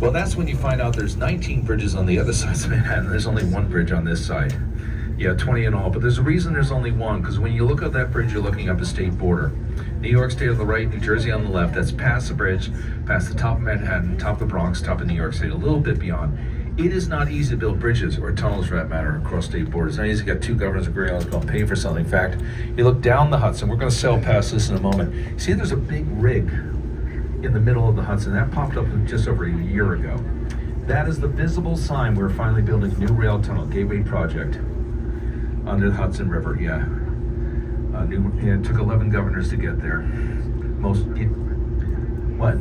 Well, that's when you find out there's 19 bridges on the other side of Manhattan. There's only one bridge on this side. Yeah, 20 in all, but there's a reason there's only one, because when you look at that bridge, you're looking up a state border. New York State on the right, New Jersey on the left. That's past the bridge, past the top of Manhattan, top of the Bronx, top of New York State, a little bit beyond. It is not easy to build bridges or tunnels, for that matter, across state borders. It's not easy to get two governors agreeing on what's going to pay for something. In fact, you look down the Hudson. We're going to sail past this in a moment. See, there's a big rig in the middle of the Hudson. That popped up just over a year ago. That is the visible sign we're finally building a new rail tunnel, Gateway Project, under the Hudson River. Yeah, it took 11 governors to get there. What?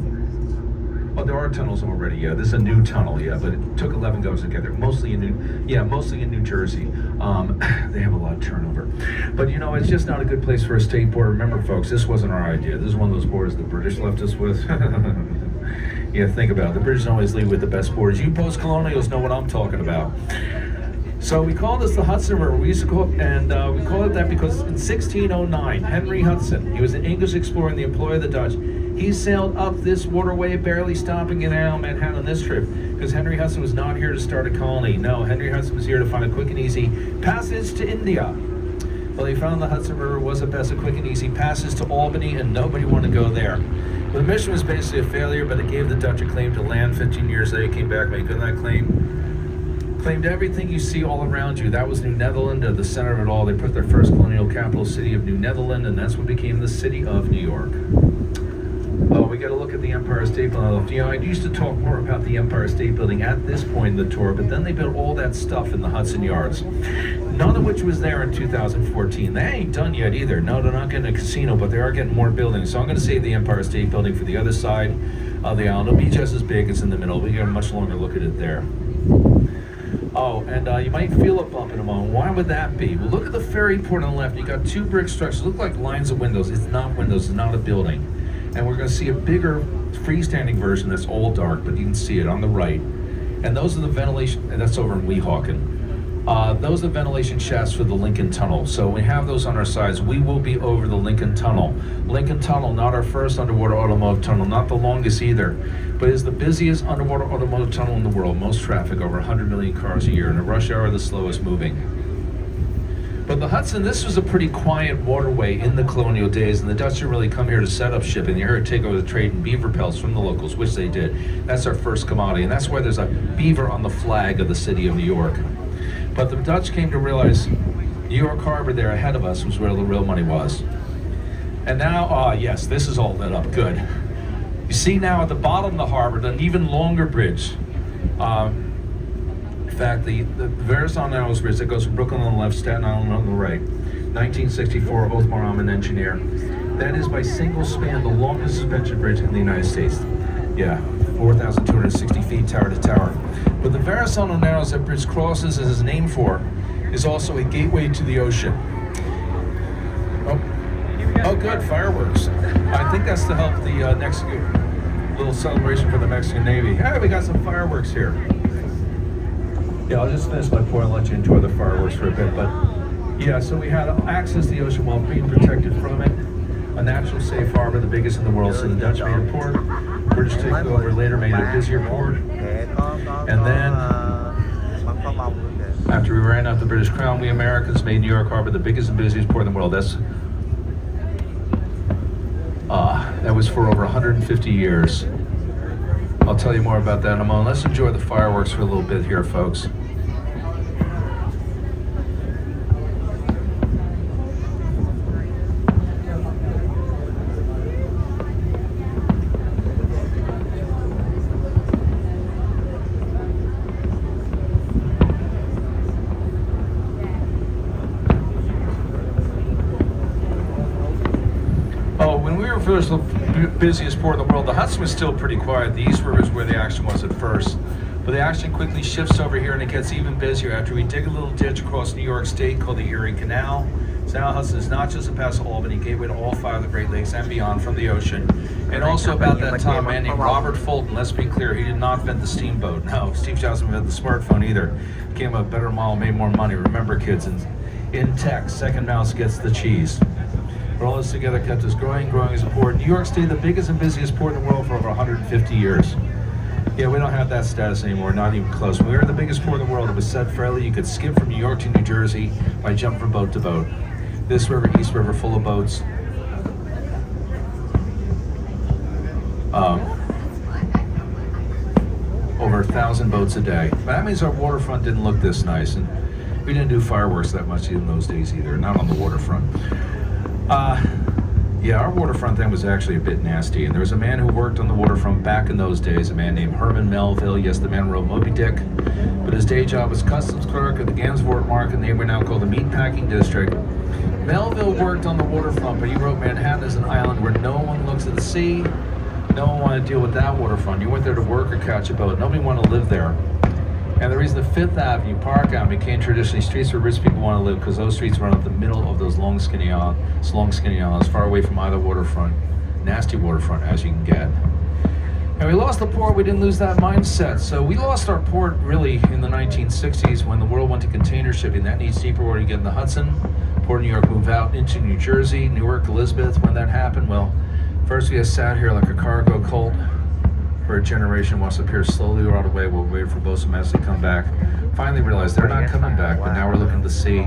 Oh, there are tunnels already. Yeah, this is a new tunnel. Yeah, but it took 11 governors to get there. Mostly in New Jersey. They have a lot of turnover. But you know, it's just not a good place for a state border. Remember, folks, this wasn't our idea. This is one of those borders the British left us with. Yeah, think about it. The British always leave with the best borders. You post-colonials know what I'm talking about. So we call this the Hudson River. We used to call it, and we call it that because in 1609, Henry Hudson, he was an English explorer and the employer of the Dutch. He sailed up this waterway, barely stopping in Manhattan on this trip, because Henry Hudson was not here to start a colony. No, Henry Hudson was here to find a quick and easy passage to India. Well, he found the Hudson River was at best a quick and easy passage to Albany, and nobody wanted to go there. Well, the mission was basically a failure, but it gave the Dutch a claim to land. 15 years later, came back, made good on that claim. Claimed everything you see all around you. That was New Netherland, at the center of it all. They put their first colonial capital city of New Netherland, and that's what became the city of New York. Oh, we got to look at the Empire State Building. You know, I used to talk more about the Empire State Building at this point in the tour, but then they built all that stuff in the Hudson Yards, none of which was there in 2014. They ain't done yet either. No, they're not getting a casino, but they are getting more buildings. So I'm going to save the Empire State Building for the other side of the island. It'll be just as big. It's in the middle. We get a much longer look at it there. Oh, and you might feel a bump in a moment. Why would that be? Well, look at the ferry port on the left. You got two brick structures. Look like lines of windows. It's not windows. It's not a building. And we're going to see a bigger freestanding version that's all dark, but you can see it on the right. And those are the ventilation, and that's over in Weehawken. Those are the ventilation shafts for the Lincoln Tunnel. So we have those on our sides. We will be over the Lincoln Tunnel. Lincoln Tunnel, not our first underwater automotive tunnel, not the longest either, but is the busiest underwater automotive tunnel in the world. Most traffic, over 100 million cars a year. In a rush hour, the slowest moving. But the Hudson, this was a pretty quiet waterway in the colonial days, and the Dutch didn't really come here to set up shipping. They were to take over the trade in beaver pelts from the locals, which they did. That's our first commodity, and that's why there's a beaver on the flag of the city of New York. But the Dutch came to realize New York Harbor there ahead of us was where the real money was. And now, yes, this is all lit up, good. You see now at the bottom of the harbor, an even longer bridge. In fact, the Verizon Isles Bridge that goes from Brooklyn on the left, Staten Island on the right, 1964, Othmar Ammann engineer. That is by single span the longest suspension bridge in the United States. Yeah, 4,260 feet tower to tower. But the Verizon Isles that bridge crosses and is named for is also a gateway to the ocean. Oh, good, fireworks. I think that's to help the next little celebration for the Mexican Navy. Hey, we got some fireworks here. Yeah, I'll just finish my point and let you enjoy the fireworks for a bit. But yeah, so we had access to the ocean while being protected from it. A natural safe harbor, the biggest in the world. So the Dutch made a port. British took over, later made a busier port. And then, after we ran out the British Crown, we Americans made New York Harbor the biggest and busiest port in the world. That was for over 150 years. I'll tell you more about that in a moment. Let's enjoy the fireworks for a little bit here, folks. Oh, when we were first the busiest port in the world, the Hudson was still pretty quiet. The East River is where the action was at first. But the action quickly shifts over here and it gets even busier after we dig a little ditch across New York State called the Erie Canal. So now Hudson is not just a pass of Albany, gateway to all five of the Great Lakes and beyond from the ocean. And also about that time, a man named Robert Fulton, let's be clear, he did not invent the steamboat. No, Steve Jobs didn't invent the smartphone either. Became a better model, made more money. Remember, kids, in tech, second mouse gets the cheese. But all this together kept us growing as a port. New York State, the biggest and busiest port in the world for over 150 years. Yeah, we don't have that status anymore, not even close. When we were the biggest port in the world, it was said fairly you could skip from New York to New Jersey by jumping from boat to boat. This river, East River, full of boats. Over 1,000 boats a day. But that means our waterfront didn't look this nice, and we didn't do fireworks that much in those days either, not on the waterfront. Yeah, our waterfront then was actually a bit nasty, and there was a man who worked on the waterfront back in those days, a man named Herman Melville. Yes, the man who wrote Moby Dick, but his day job was customs clerk at the Gansevoort Market, they were now called the Meatpacking District. Melville worked on the waterfront, but he wrote Manhattan is an island where no one looks at the sea. No one wanted to deal with that waterfront. You weren't there to work or catch a boat. Nobody wanted to live there. And the reason the Fifth Avenue, Park Avenue, became traditionally streets where rich people want to live, because those streets run up the middle of those long, skinny islands, far away from either waterfront, nasty waterfront as you can get. And we lost the port. We didn't lose that mindset. So we lost our port really in the 1960s when the world went to container shipping. That needs deeper water to get in the Hudson. Port of New York moved out into New Jersey, Newark, Elizabeth. When that happened, well, first we had sat here like a cargo cult for a generation, watched the piers slowly rot away while we waited for boats to magically come back. Finally realized they're not coming back, but now we're looking to see.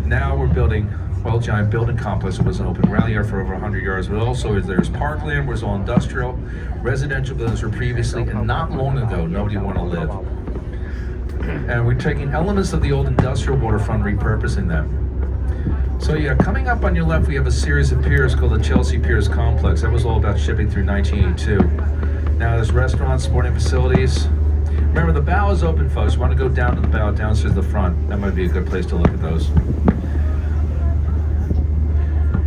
Now we're building, well, giant building complex. It was an open ground yard for over 100 yards, but also there's parkland where it's all industrial. Residential buildings were previously, and not long ago, nobody wanted to live. And we're taking elements of the old industrial waterfront, repurposing them. So yeah, coming up on your left, we have a series of piers called the Chelsea Piers Complex. That was all about shipping through 1982. Now there's restaurants, sporting facilities. Remember, the bow is open, folks. You want to go down to the bow, downstairs to the front. That might be a good place to look at those.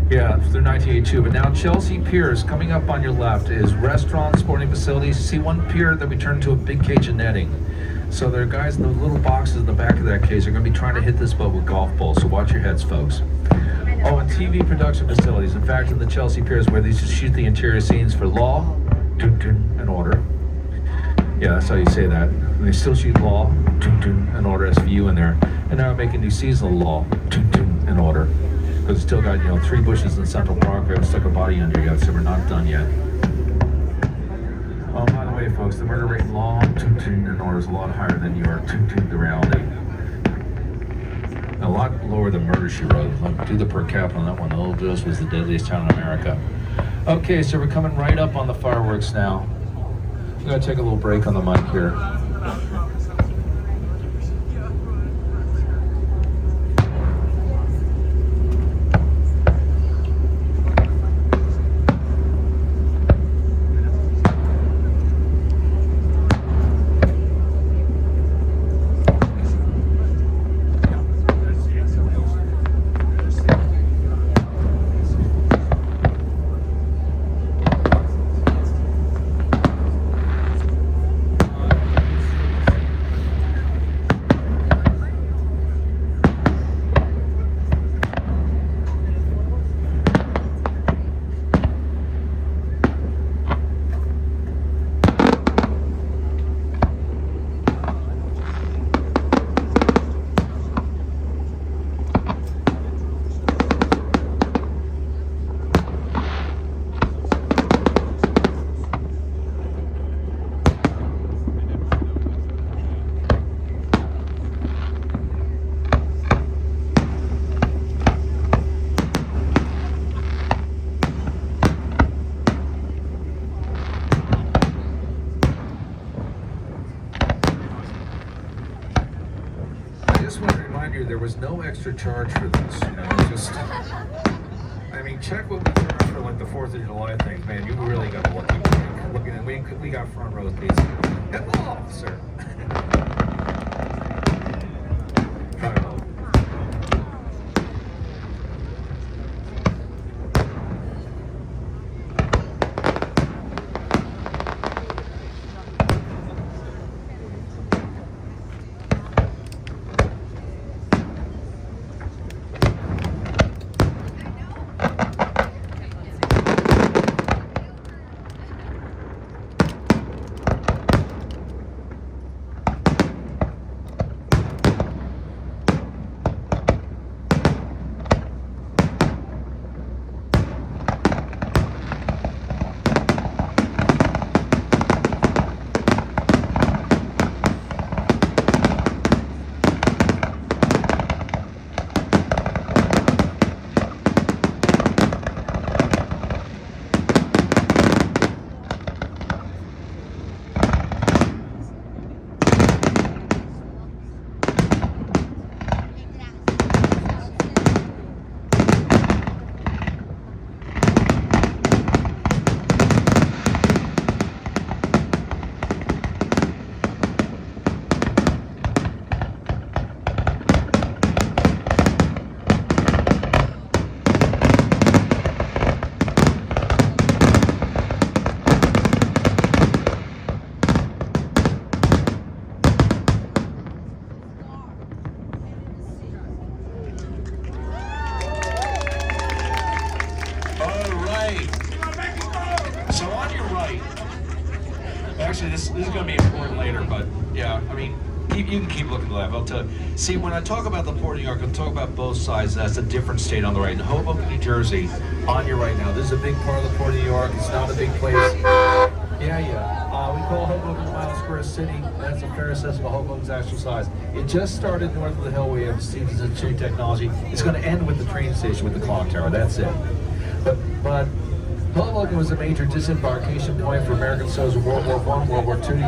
Yeah, through 1982. But now Chelsea Piers, coming up on your left, is restaurants, sporting facilities. You see one pier that we turned into a big cage of netting. So there are guys in the little boxes in the back of that cage. They're going to be trying to hit this boat with golf balls. So watch your heads, folks. Oh, and TV production facilities. In fact, in the Chelsea Piers, where they just shoot the interior scenes for Law, and Order. Yeah, that's how you say that. And they still shoot Law, and Order SVU in there. And now we're making new seasonal Law, and Order. Because it's still got, 3 bushes in Central Park. We haven't stuck a body under yet, so we're not done yet. Oh, by the way, folks, the murder rate in Law, and Order is a lot higher than your the reality. A lot lower than Murder, She Wrote. Do the per capita on that one. Old Joe's was the deadliest town in America. Okay, so we're coming right up on the fireworks now. I'm going to take a little break on the mic here. There was no extra charge for this, just, I mean, check what we charge for like the 4th of July things, man, you really got a lucky break. Looking at, we got front row seats. Hello, officer. Try it out. port later, but yeah, I mean, you can keep looking to that. I'll tell you. See, when I talk about the Port of New York, I'm talking about both sides. That's a different state on the right. In Hoboken, New Jersey, on your right now, this is a big part of the Port of New York. It's not a big place. We call Hoboken the Mile Square City. That's a fair assessment of Hoboken's actual size. It just started north of the hill. We have Stevens and Chain Technology. It's going to end with the train station, with the clock tower. That's it. But Hoboken was a major disembarkation point for American soldiers in World War I, World War II.